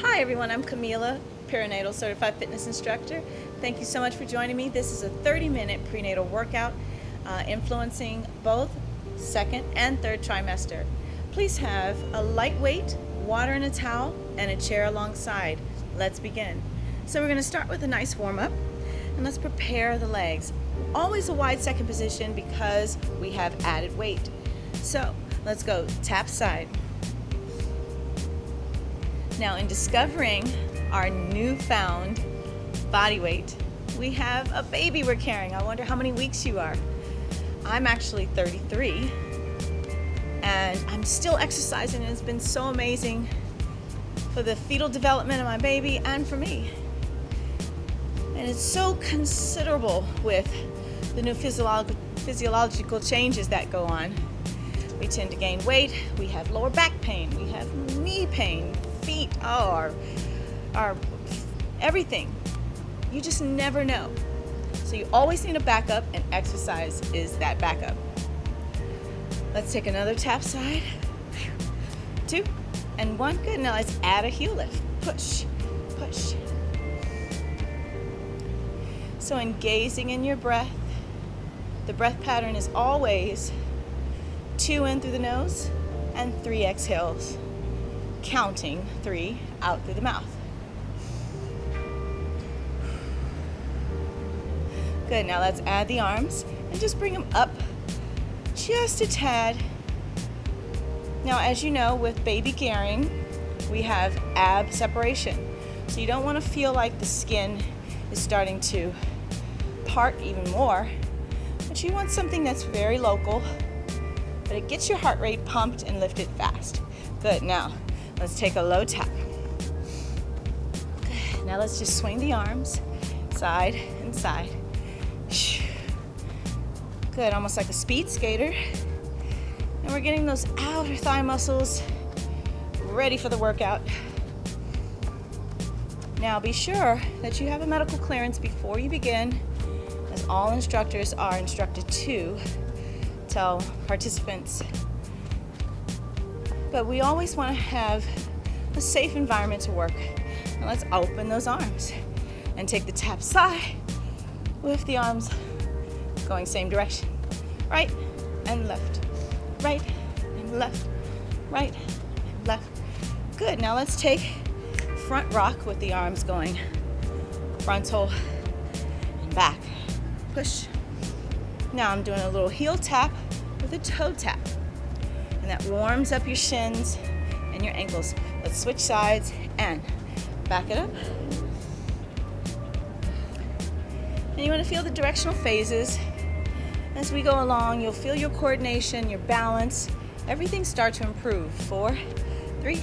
Hi everyone, I'm Camila, Prenatal Certified Fitness Instructor. Thank you so much for joining me. This is a 30-minute prenatal workout influencing both second and third trimester. Please have a lightweight, water and a towel, and a chair alongside. Let's begin. So we're going to start with a nice warm-up, and let's prepare the legs. Always a wide second position because we have added weight. So let's go tap side. Now, in discovering our newfound body weight, we have a baby we're carrying. I wonder how many weeks you are. I'm actually 33, and I'm still exercising, and it's been so amazing for the fetal development of my baby and for me. And it's so considerable with the new physiological changes that go on. We tend to gain weight, we have lower back pain, we have knee pain, feet, our everything. You just never know. So you always need a backup, and exercise is that backup. Let's take another tap side. 2 and 1. Good. Now let's add a heel lift. Push, push. So in gazing in your breath, the breath pattern is always 2 in through the nose and 3 exhales, counting 3 out through the mouth. Good, now let's add the arms and just bring them up just a tad. Now, as you know, with baby carrying, we have ab separation. So you don't want to feel like the skin is starting to part even more, but you want something that's very local, but it gets your heart rate pumped and lifted fast. Good, now let's take a low tap. Good. Now let's just swing the arms side and side. Good, almost like a speed skater. And we're getting those outer thigh muscles ready for the workout. Now be sure that you have a medical clearance before you begin, as all instructors are instructed to tell participants. But we always want to have a safe environment to work. Now let's open those arms and take the tap side with the arms going same direction. Right and left, right and left, right and left. Good, now let's take front rock with the arms going frontal and back. Push. Now I'm doing a little heel tap with a toe tap. And that warms up your shins and your ankles. Let's switch sides and back it up. And you want to feel the directional phases. As we go along, you'll feel your coordination, your balance, everything start to improve. 4, 3,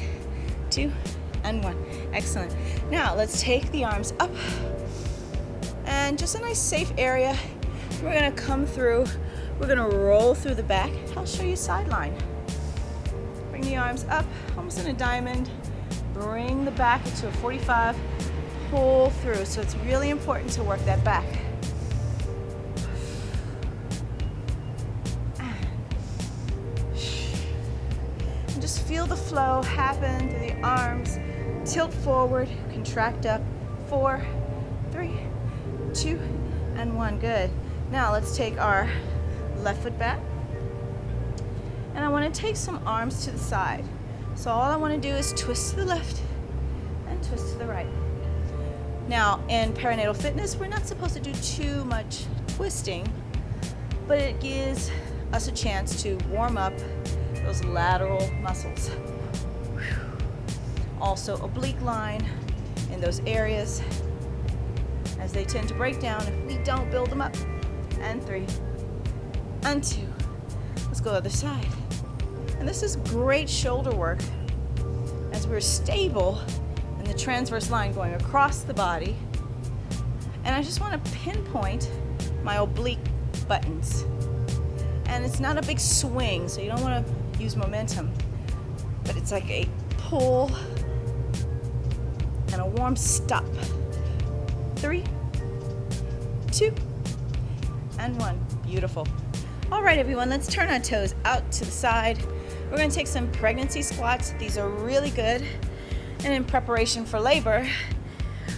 2, and 1. Excellent. Now let's take the arms up, and just a nice safe area. We're gonna come through, we're gonna roll through the back. I'll show you sideline. Bring the arms up, almost in a diamond. Bring the back into a 45, pull through. So it's really important to work that back. And just feel the flow happen through the arms. Tilt forward, contract up. 4, 3, 2, and 1. Good. Now let's take our left foot back. And I want to take some arms to the side. So all I want to do is twist to the left and twist to the right. Now in perinatal fitness, we're not supposed to do too much twisting, but it gives us a chance to warm up those lateral muscles. Also oblique line in those areas. as they tend to break down if we don't build them up. And 3, and 2. Let's go other side. And this is great shoulder work as we're stable in the transverse line going across the body. And I just want to pinpoint my oblique buttons. And it's not a big swing, so you don't want to use momentum, but it's like a pull and a warm stop. 3, 2, and 1. Beautiful. All right, everyone, let's turn our toes out to the side. We're going to take some pregnancy squats. These are really good. And in preparation for labor,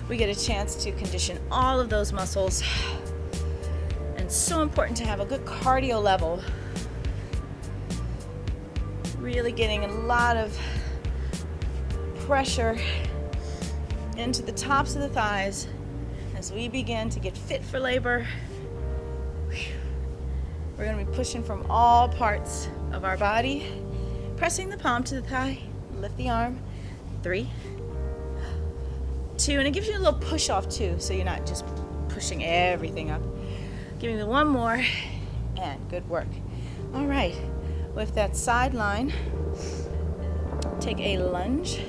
we get a chance to condition all of those muscles. And it's so important to have a good cardio level. Really getting a lot of pressure into the tops of the thighs as we begin to get fit for labor. We're going to be pushing from all parts of our body, pressing the palm to the thigh, lift the arm. 3, 2, and it gives you a little push off too, so you're not just pushing everything up. Give me one more, and good work. All right, with that sideline, take a lunge,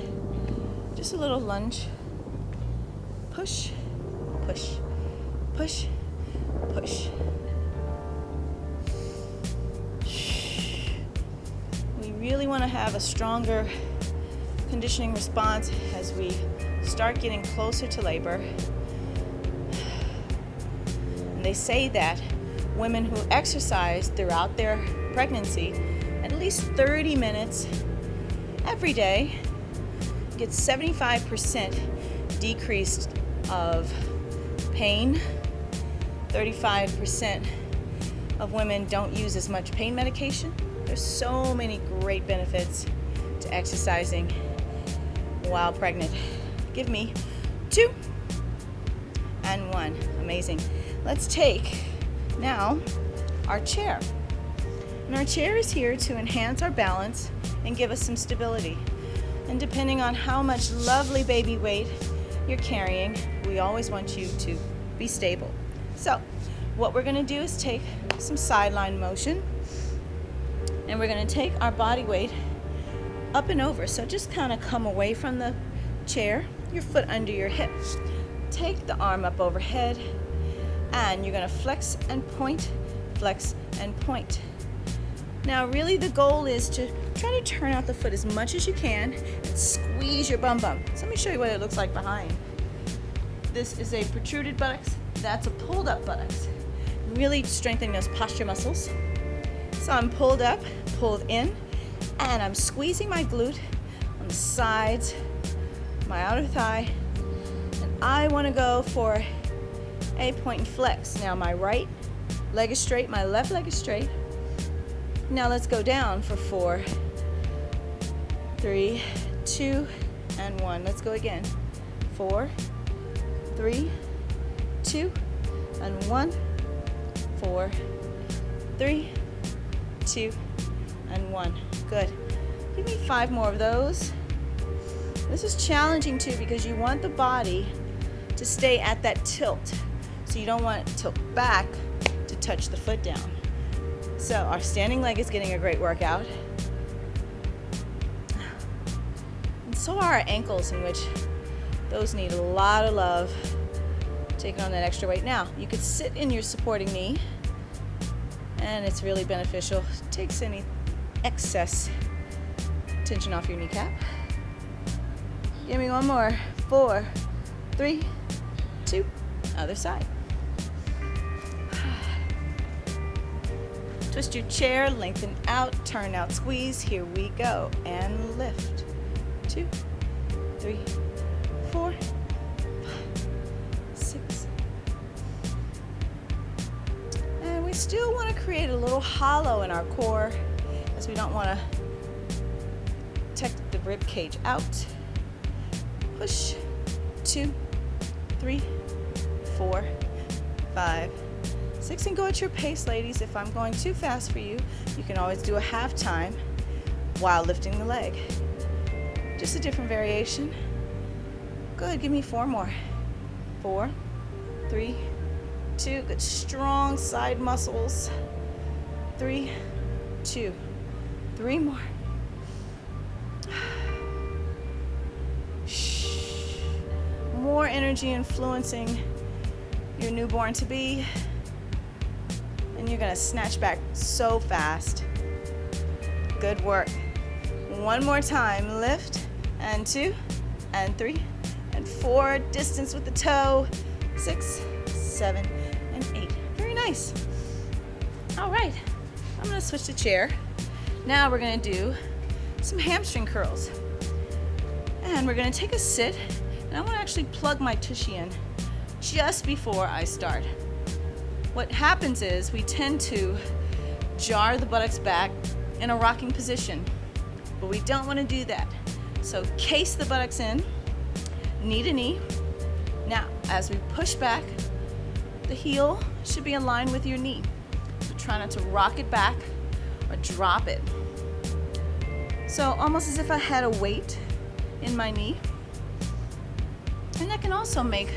just a little lunge. Push, push, push, push. We really want to have a stronger conditioning response as we start getting closer to labor. And they say that women who exercise throughout their pregnancy at least 30 minutes every day get 75% decreased of pain. 35% of women don't use as much pain medication. There's so many great benefits to exercising while pregnant. Give me 2 and 1. Amazing. Let's take now our chair. And our chair is here to enhance our balance and give us some stability. And depending on how much lovely baby weight you're carrying, we always want you to be stable. So what we're going to do is take some sideline motion, and we're going to take our body weight up and over. So just kind of come away from the chair, your foot under your hip. Take the arm up overhead, and you're going to flex and point, flex and point. Now really the goal is to try to turn out the foot as much as you can and squeeze your bum bum. So let me show you what it looks like behind. This is a protruded buttocks. That's a pulled up buttocks. Really strengthening those posture muscles. So I'm pulled up, pulled in, and I'm squeezing my glute on the sides, my outer thigh, and I want to go for a point and flex. Now my right leg is straight, my left leg is straight. Now let's go down for 4, 3, 2, and 1. Let's go again. 4, 3, 2, and 1. 4, 3, 2, and 1. Good. Give me 5 more of those. This is challenging too because you want the body to stay at that tilt. So you don't want it to tilt back to touch the foot down. So our standing leg is getting a great workout. And so are our ankles, in which those need a lot of love, taking on that extra weight. Now, you could sit in your supporting knee, and it's really beneficial. It takes any excess tension off your kneecap. Give me one more. 4, 3, 2, other side. Twist your chair, lengthen out, turn out, squeeze. Here we go. And lift. 2, 3, 4, 5, 6. And we still want to create a little hollow in our core, as we don't want to tuck the rib cage out. Push. 2, 3, 4, 5, 6, and go at your pace, ladies. If I'm going too fast for you, you can always do a half time while lifting the leg. Just a different variation. Good, give me 4 more. 4, 3, 2, good strong side muscles. 3, 2, 3 more. More energy influencing your newborn to be, and you're gonna snatch back so fast. Good work. One more time, lift, and 2, and 3, and 4, distance with the toe, 6, 7, and 8. Very nice. All right, I'm gonna switch the chair. Now we're gonna do some hamstring curls. And we're gonna take a sit, and I wanna actually plug my tushy in just before I start. What happens is we tend to jar the buttocks back in a rocking position, but we don't wanna do that. So case the buttocks in, knee to knee. Now, as we push back, the heel should be in line with your knee. So try not to rock it back or drop it. So almost as if I had a weight in my knee. And that can also make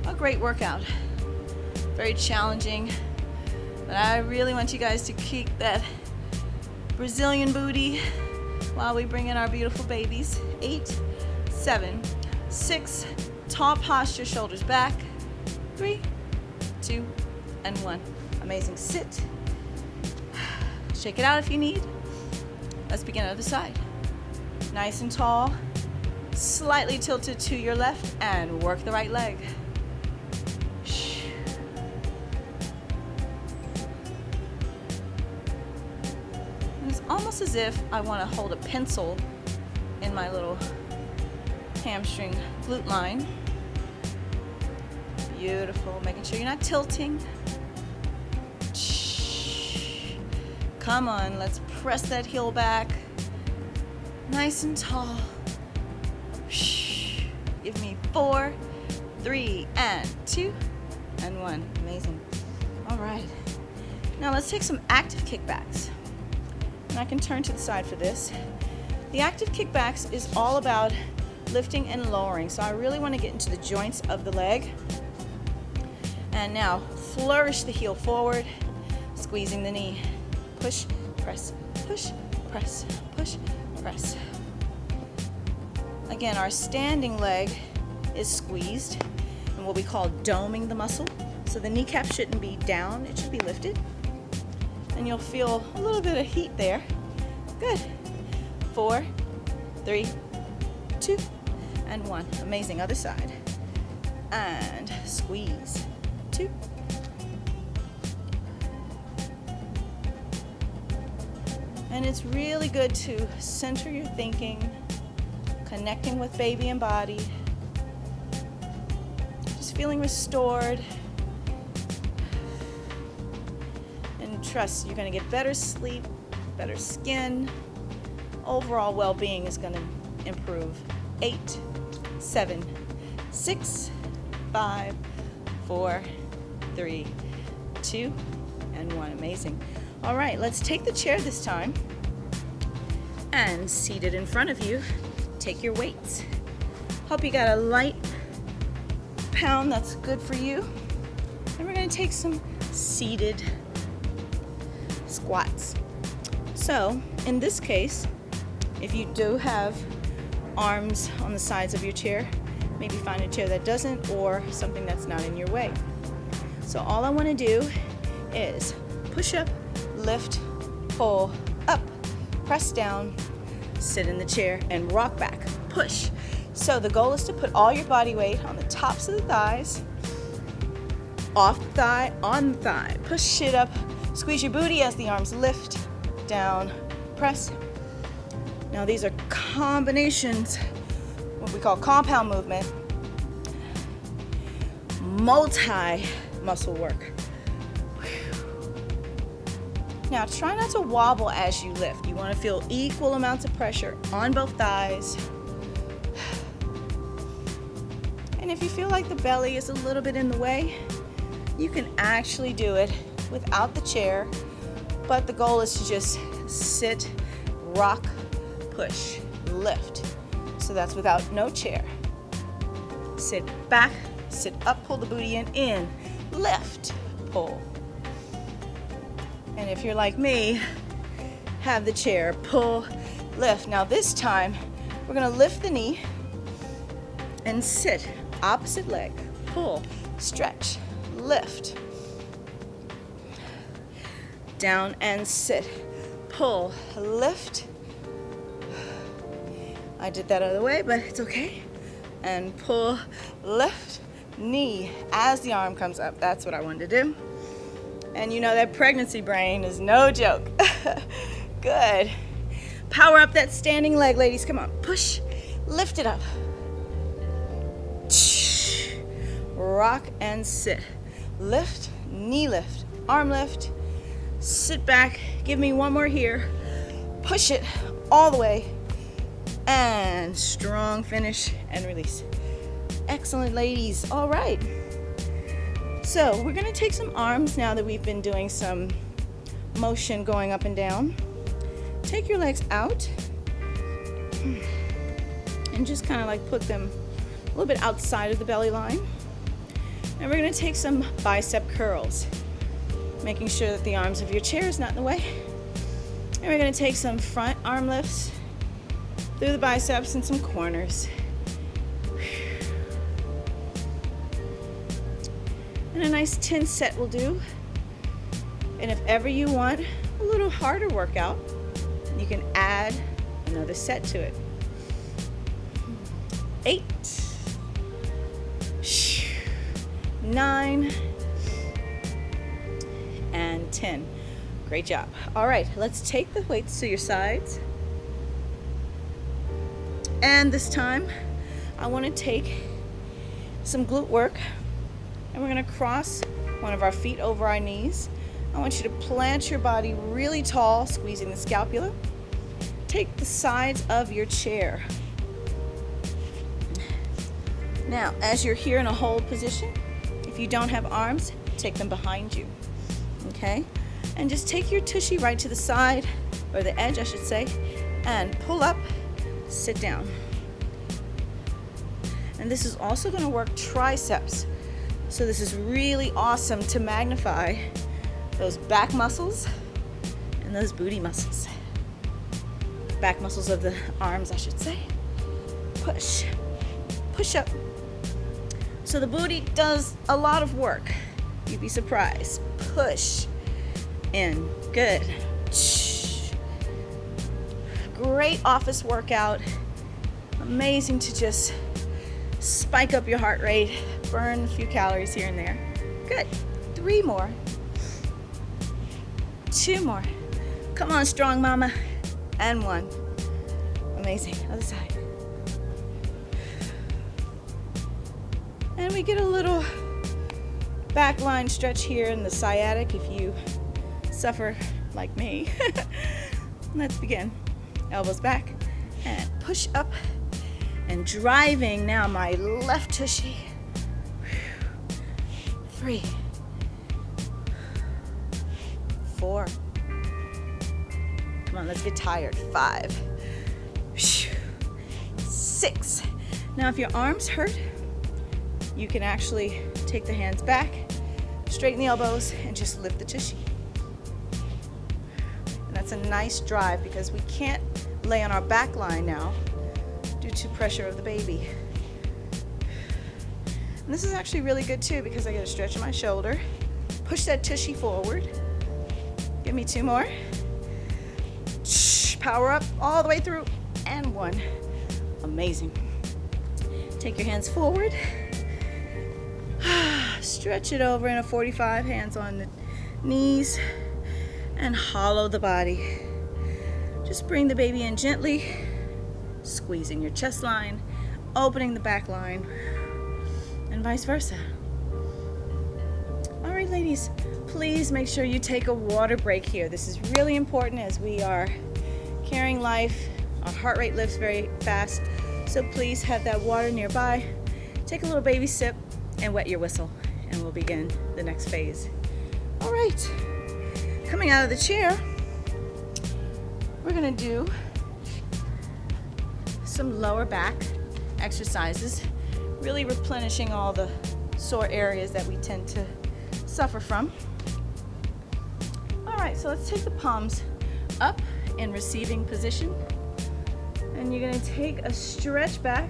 a great workout. Very challenging, but I really want you guys to keep that Brazilian booty while we bring in our beautiful babies. 8, 7, 6, tall posture, shoulders back. 3, 2, and 1. Amazing. Sit. Shake it out if you need. Let's begin on the other side. Nice and tall, slightly tilted to your left, and work the right leg. And it's almost as if I want to hold a pencil in my little hamstring glute line. Beautiful. Making sure you're not tilting. Come on, let's press that heel back. Nice and tall. Give me 4, 3, and 2, and 1. Amazing. All right. Now let's take some active kickbacks. And I can turn to the side for this. The active kickbacks is all about lifting and lowering. So I really want to get into the joints of the leg. And now flourish the heel forward, squeezing the knee. Push, press, push, press, push, press. Again, our standing leg is squeezed and what we call doming the muscle. So the kneecap shouldn't be down, it should be lifted. And you'll feel a little bit of heat there. Good. 4, 3, 2, and 1. Amazing. Other side. And squeeze. 2. And it's really good to center your thinking, connecting with baby and body, just feeling restored. And trust you're going to get better sleep, better skin. Overall well-being is going to improve. 8, 7, 6, 5, 4, 3, 2, and 1. Amazing. All right, let's take the chair this time and seated in front of you, take your weights. Hope you got a light pound that's good for you. And we're gonna take some seated squats. So in this case, if you do have arms on the sides of your chair, maybe find a chair that doesn't or something that's not in your way. So all I wanna do is push up, lift, pull up, press down, sit in the chair, and rock back, push. So the goal is to put all your body weight on the tops of the thighs, off the thigh, on the thigh. Push it up, squeeze your booty as the arms lift, down, press. Now these are combinations, what we call compound movement, multi-muscle work. Now try not to wobble as you lift. You want to feel equal amounts of pressure on both thighs. And if you feel like the belly is a little bit in the way, you can actually do it without the chair, but the goal is to just sit, rock, push, lift. So that's without no chair. Sit back, sit up, pull the booty in, lift, pull. And if you're like me, have the chair, pull, lift. Now this time, we're gonna lift the knee and sit, opposite leg, pull, stretch, lift. Down and sit, pull, lift. I did that other way, but it's okay. And pull, lift, knee as the arm comes up. That's what I wanted to do. And you know that pregnancy brain is no joke. Good. Power up that standing leg, ladies. Come on, push, lift it up. Rock and sit. Lift, knee lift, arm lift. Sit back, give me one more here. Push it all the way. And strong finish and release. Excellent, ladies. All right. So we're gonna take some arms now that we've been doing some motion going up and down. Take your legs out and just kind of like put them a little bit outside of the belly line. And we're gonna take some bicep curls, making sure that the arms of your chair is not in the way. And we're gonna take some front arm lifts through the biceps and some corners. And a nice 10 set will do. And if ever you want a little harder workout, you can add another set to it. 8, 9, and 10. Great job. All right, let's take the weights to your sides. And this time, I want to take some glute work, and we're going to cross one of our feet over our knees. I want you to plant your body really tall, squeezing the scapula. Take the sides of your chair. Now, as you're here in a hold position, if you don't have arms, take them behind you, okay? And just take your tushy right to the side, or the edge, I should say, and pull up, sit down. And this is also going to work triceps. So this is really awesome to magnify those back muscles and those booty muscles. Back muscles of the arms, I should say. Push, push up. So the booty does a lot of work. You'd be surprised. Push in, good. Great office workout. Amazing to just spike up your heart rate, burn a few calories here and there. Good. 3 more. 2 more. Come on, strong mama. And 1. Amazing. Other side. And we get a little back line stretch here in the sciatic if you suffer like me. Let's begin. Elbows back and push up and driving now my left tushy. 3, 4. Come on, let's get tired. 5, 6. Now if your arms hurt, you can actually take the hands back, straighten the elbows, and just lift the tushy. And that's a nice drive because we can't lay on our back line now due to pressure of the baby. And this is actually really good too because I get a stretch in my shoulder. Push that tushy forward. Give me 2 more. Power up all the way through. And 1. Amazing. Take your hands forward. Stretch it over in a 45, hands on the knees, and hollow the body. Just bring the baby in gently, squeezing your chest line, opening the back line, and vice versa. All right, ladies, please make sure you take a water break here. This is really important as we are carrying life. Our heart rate lifts very fast, so please have that water nearby. Take a little baby sip and wet your whistle, and we'll begin the next phase. All right, coming out of the chair, we're gonna do some lower back exercises, really replenishing all the sore areas that we tend to suffer from. All right, so let's take the palms up in receiving position. And you're gonna take a stretch back,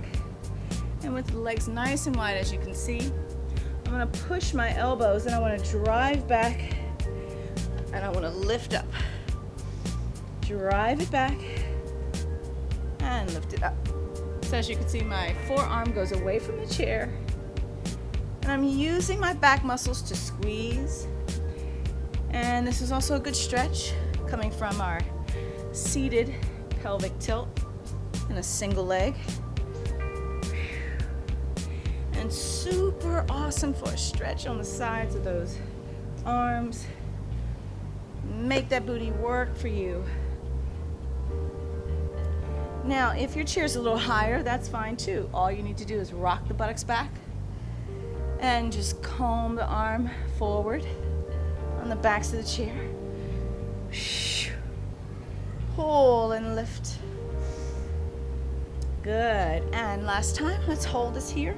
and with the legs nice and wide, as you can see, I'm gonna push my elbows and I wanna drive back and I wanna lift up. Drive it back and lift it up. So as you can see, my forearm goes away from the chair and I'm using my back muscles to squeeze. And this is also a good stretch coming from our seated pelvic tilt in a single leg. And super awesome for a stretch on the sides of those arms. Make that booty work for you. Now, if your chair's a little higher, that's fine too. All you need to do is rock the buttocks back and just comb the arm forward on the backs of the chair. Pull and lift. Good. And last time, let's hold this here.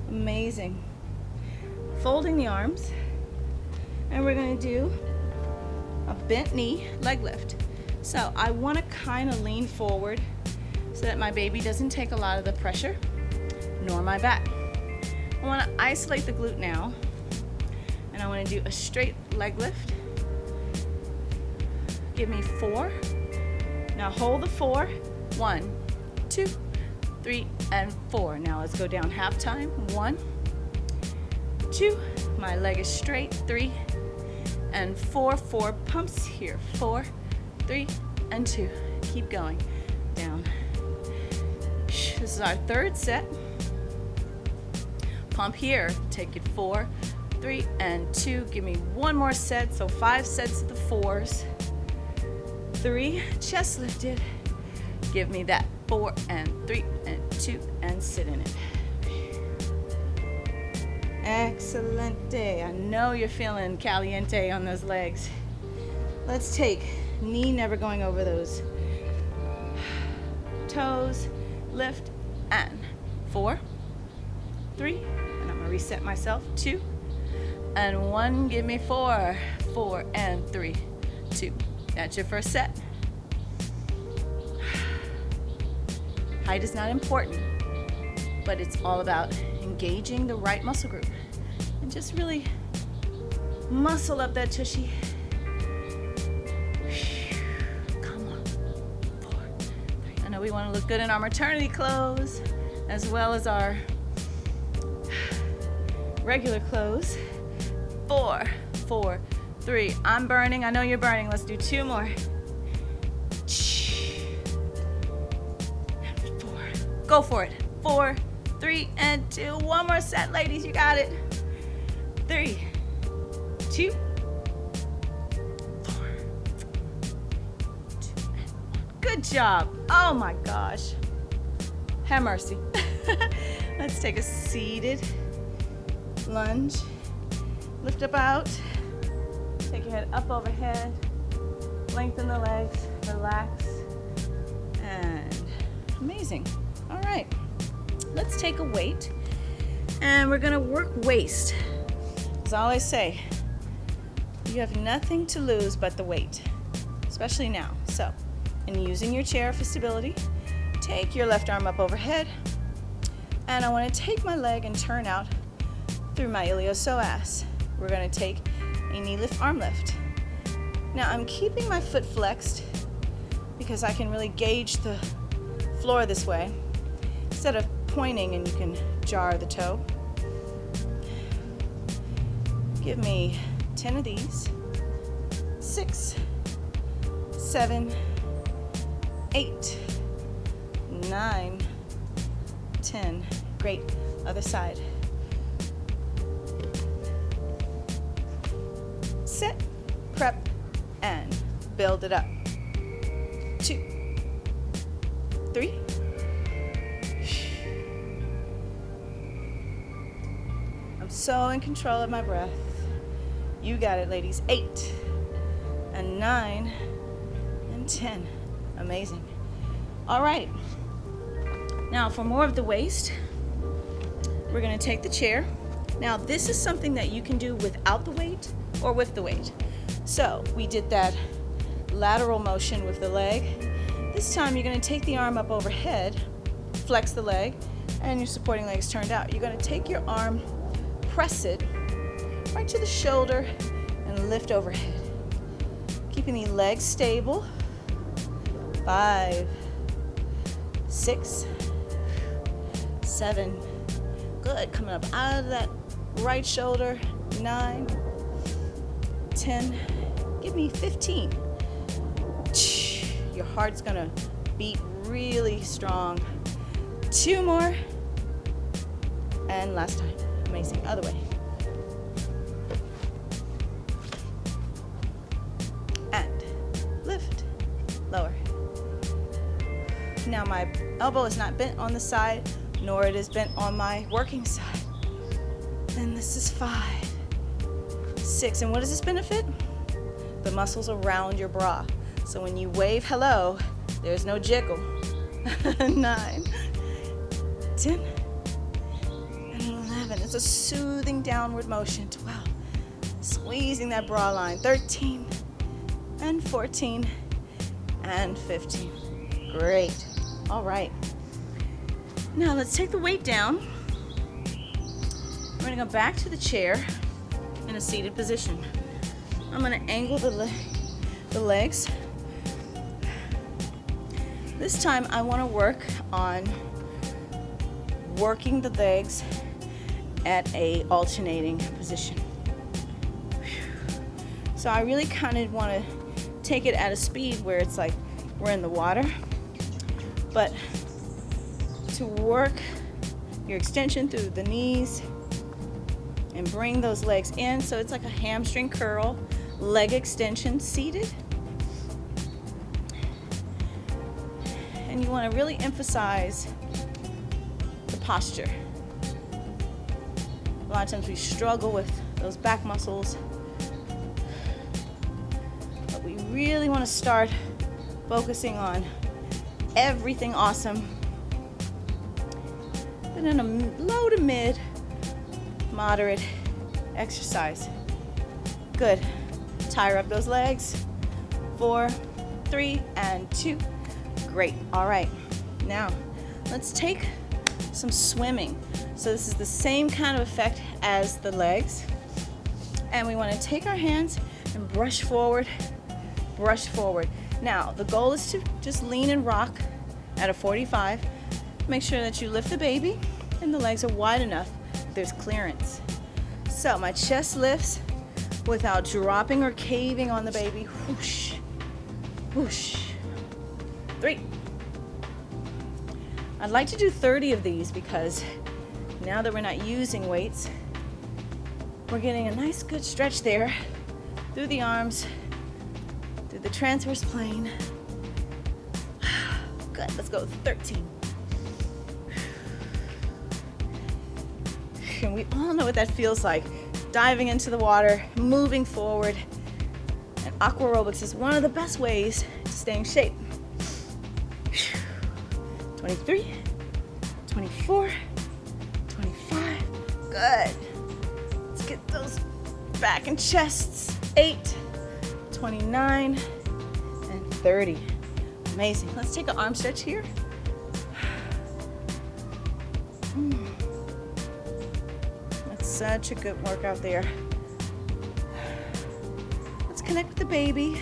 Amazing. Folding the arms, and we're going to do a bent knee leg lift. So I want to kind of lean forward so that my baby doesn't take a lot of the pressure, nor my back. I want to isolate the glute now, and I want to do a straight leg lift. Give me 4. Now hold the 4. 1, 2, 3, and 4. Now let's go down half time. 1, 2. My leg is straight. 3 and 4. 4 pumps here. 4, 3, and 2. Keep going. Down. This is our third set. Pump here. Take it 4, 3, and 2. Give me one more set. So 5 sets of the 4s. 3, chest lifted. Give me that 4 and 3 and 2 and sit in it. Excelente. I know you're feeling caliente on those legs. Let's take knee never going over those toes. Lift and 4, 3, and I'm gonna reset myself. 2 and 1. Give me 4, 4 and 3, 2. That's your first set. Height is not important, but it's all about engaging the right muscle group and just really muscle up that tushy. Come on. 4, 3. I know we want to look good in our maternity clothes as well as our regular clothes. 4, 4, 3. I'm burning. I know you're burning. Let's do 2 more. 4. Go for it. 4, 3, and 2. One more set, ladies. You got it. 3, 2, 4, 2, and 1. Good job. Oh my gosh. Have mercy. Let's take a seated lunge. Lift up out. Take your head up overhead, lengthen the legs, relax, and amazing. All right, let's take a weight, and we're gonna work waist. As I always say, you have nothing to lose but the weight, especially now. So, in using your chair for stability, take your left arm up overhead, and I wanna take my leg and turn out through my iliopsoas. We're gonna take a knee lift, arm lift. Now I'm keeping my foot flexed because I can really gauge the floor this way instead of pointing and you can jar the toe. Give me 10 of these. 6, 7, 8, 9, 10. Great. Other side. Set, prep, and build it up. 2, 3. I'm so in control of my breath. You got it, ladies. 8, and 9, and 10. Amazing. All right. Now for more of the waist, we're gonna take the chair. Now this is something that you can do without the weight or with the weight. So we did that lateral motion with the leg. This time you're gonna take the arm up overhead, flex the leg, and your supporting leg is turned out. You're gonna take your arm, press it right to the shoulder, and lift overhead. Keeping the legs stable. 5, 6, 7. Good, coming up out of that right shoulder. 9, 10, give me 15. Your heart's gonna beat really strong. 2 more, and last time. Amazing, other way. And lift, lower. Now my elbow is not bent on the side, nor it is bent on my working side. And this is 5, 6, and what does this benefit? The muscles around your bra. So when you wave hello, there's no jiggle. 9, 10, and 11. It's a soothing downward motion. 12, squeezing that bra line. 13, and 14, and 15. Great. All right. Now let's take the weight down. We're gonna go back to the chair in a seated position. I'm gonna angle the legs. This time I wanna work on working the legs at a alternating position. So I really kind of wanna take it at a speed where it's like we're in the water, but to work your extension through the knees and bring those legs in so it's like a hamstring curl, leg extension seated. And you want to really emphasize the posture. A lot of times we struggle with those back muscles, but we really want to start focusing on everything awesome, but in a low to mid moderate exercise. Good. Tire up those legs. 4, 3, and 2. Great. All right. Now, let's take some swimming. So this is the same kind of effect as the legs. And we want to take our hands and brush forward, brush forward. Now, the goal is to just lean and rock at a 45. Make sure that you lift the baby and the legs are wide enough. There's clearance. So my chest lifts without dropping or caving on the baby. Whoosh, whoosh. 3. I'd like to do 30 of these because now that we're not using weights, we're getting a nice good stretch there through the arms, through the transverse plane. Good, let's go 13. And we all know what that feels like. Diving into the water, moving forward. And aqua aerobics is one of the best ways to stay in shape. 23, 24, 25. Good. Let's get those back and chests. 8, 29, and 30. Amazing. Let's take an arm stretch here. Such a good workout there. Let's connect with the baby.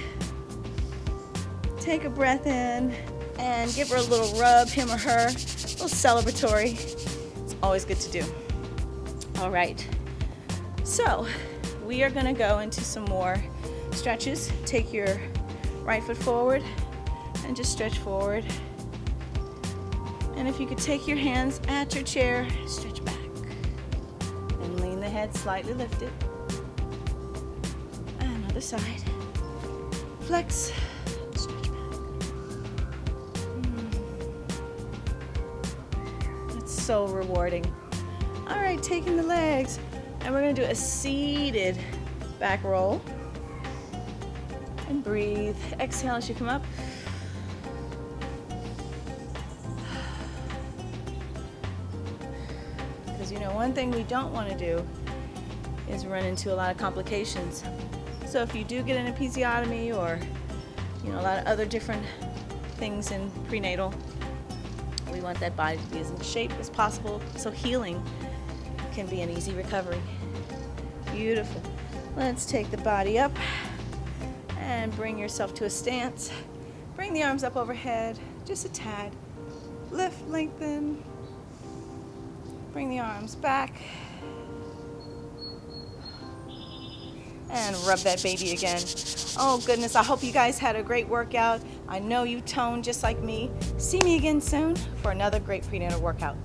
Take a breath in and give her a little rub, him or her, a little celebratory. It's always good to do. All right. So we are going to go into some more stretches. Take your right foot forward and just stretch forward. And if you could take your hands at your chair, stretch back. The head slightly lifted. And other side. Flex. Stretch back. It's so rewarding. All right, taking the legs. And we're going to do a seated back roll. And breathe. Exhale as you come up. Because you know Now, one thing we don't want to do is run into a lot of complications. So if you do get an episiotomy or a lot of other different things in prenatal, we want that body to be as in shape as possible so healing can be an easy recovery. Beautiful. Let's take the body up and bring yourself to a stance. Bring the arms up overhead, just a tad. Lift, lengthen. Bring the arms back. And rub that baby again. Oh goodness, I hope you guys had a great workout. I know you toned just like me. See me again soon for another great prenatal workout.